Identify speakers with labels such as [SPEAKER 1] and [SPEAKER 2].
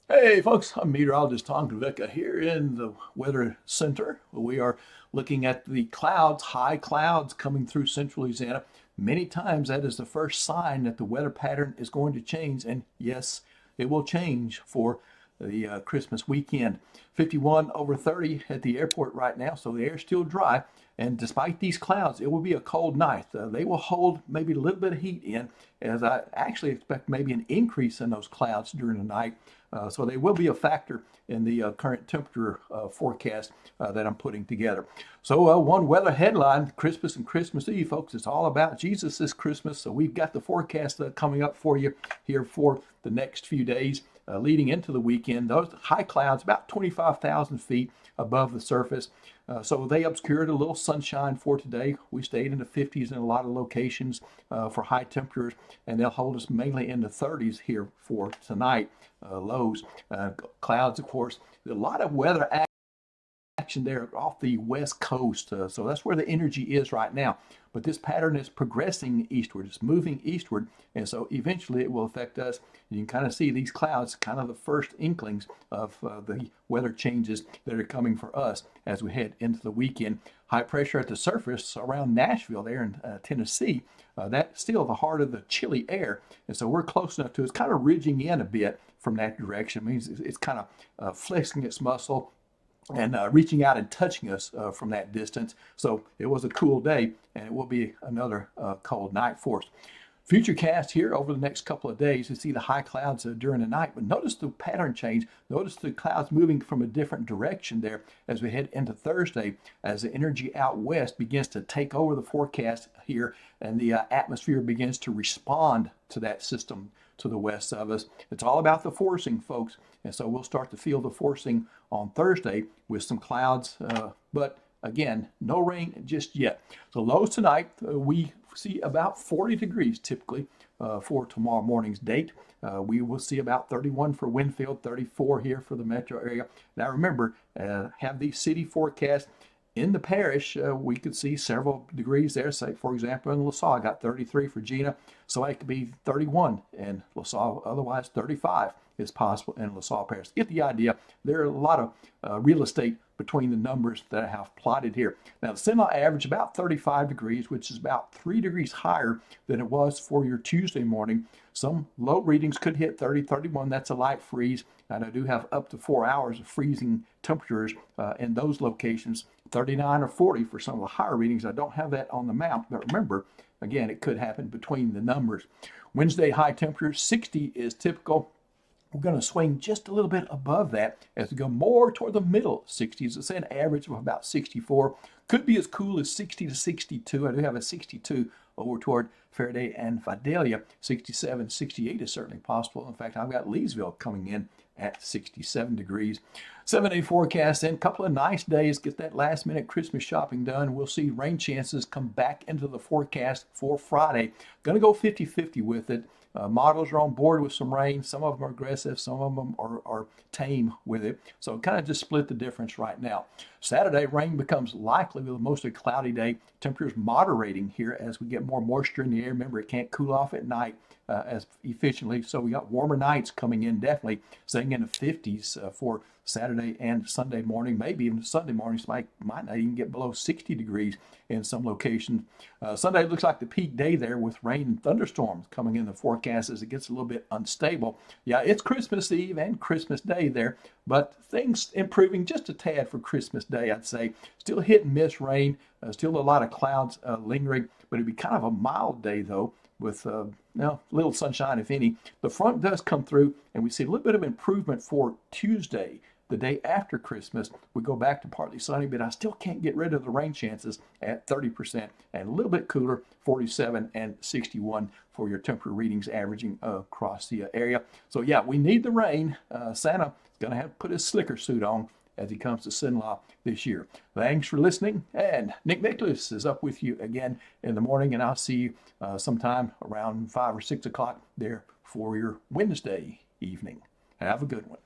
[SPEAKER 1] Hey folks, I'm meteorologist Tom Kvika here in the Weather Center. We are looking at the clouds, high clouds coming through central Louisiana. Many times that is the first sign that the weather pattern is going to change, and yes, it will change for the Christmas weekend. 51 over 30 at the airport right now, so the air's still dry. And despite these clouds, it will be a cold night. They will hold maybe a little bit of heat in, as I actually expect maybe an increase in those clouds during the night. So they will be a factor in the current temperature forecast that I'm putting together. So one weather headline, Christmas and Christmas Eve, folks, it's all about Jesus this Christmas. So we've got the forecast coming up for you here for the next few days leading into the weekend. Those high clouds, about 25,000 feet above the surface. So they obscured a little sunshine for today. We stayed in the 50s in a lot of locations for high temperatures, and they'll hold us mainly in the 30s here for tonight. Lows, clouds, of course. A lot of weather action there off the west coast. So that's where the energy is right now. But this pattern is progressing eastward. It's moving eastward. And so eventually it will affect us. You can kind of see these clouds, kind of the first inklings of the weather changes that are coming for us as we head into the weekend. High pressure at the surface around Nashville there in Tennessee. That's still the heart of the chilly air. And so we're close enough to it. It's kind of ridging in a bit from that direction. It means it's kind of flexing its muscle and reaching out and touching us from that distance. So it was a cool day, and it will be another cold night for us. Futurecast here over the next couple of days, you see the high clouds during the night, but notice the pattern change. Notice the clouds moving from a different direction there as we head into Thursday, as the energy out west begins to take over the forecast here, and the atmosphere begins to respond to that system to the west of us. It's all about the forcing, folks, and so we'll start to feel the forcing on Thursday with some clouds, but again, no rain just yet. So lows tonight, we see about 40 degrees typically for tomorrow morning's date. We will see about 31 for Winfield, 34 here for the metro area. Now remember, have these city forecasts. In the parish, we could see several degrees there. Say, for example, in LaSalle, I got 33 for Gina, so it could be 31 in LaSalle. Otherwise, 35 is possible in LaSalle parish. Get the idea. There are a lot of real estate between the numbers that I have plotted here. Now, the Cenla average about 35 degrees, which is about 3 degrees higher than it was for your Tuesday morning. Some low readings could hit 30, 31. That's a light freeze. And I do have up to 4 hours of freezing temperatures in those locations, 39 or 40 for some of the higher readings. I don't have that on the map, but remember, again, it could happen between the numbers. Wednesday high temperatures, 60 is typical. We're going to swing just a little bit above that as we go more toward the middle 60s. It's an average of about 64. Could be as cool as 60 to 62. I do have a 62 over toward Faraday and Vidalia. 67, 68 is certainly possible. In fact, I've got Leesville coming in at 67 degrees. 7-day forecast and a couple of nice days. Get that last minute Christmas shopping done. We'll see rain chances come back into the forecast for Friday. Going to go 50-50 with it. Models are on board with some rain. Some of them are aggressive. Some of them are tame with it. So kind of just split the difference right now. Saturday, rain becomes likely with a mostly cloudy day. Temperatures moderating here as we get more moisture in the air. Remember, it can't cool off at night as efficiently. So we got warmer nights coming in, definitely staying in the 50s for Saturday and Sunday morning. Maybe even Sunday mornings might not even get below 60 degrees in some locations. Sunday looks like the peak day there with rain and thunderstorms coming in the forecast as it gets a little bit unstable. Yeah, it's Christmas Eve and Christmas Day there, but things improving just a tad for Christmas Day, I'd say. Still hit and miss rain, still a lot of clouds lingering, but it'd be kind of a mild day though, with little sunshine, if any. The front does come through, and we see a little bit of improvement for Tuesday, the day after Christmas. We go back to partly sunny, but I still can't get rid of the rain chances at 30% and a little bit cooler, 47 and 61 for your temperature readings averaging across the area. So yeah, we need the rain. Santa is going to have to put his slicker suit on as he comes to Cenla this year. Thanks for listening, and Nick Nicholas is up with you again in the morning, and I'll see you sometime around 5 or 6 o'clock there for your Wednesday evening. Have a good one.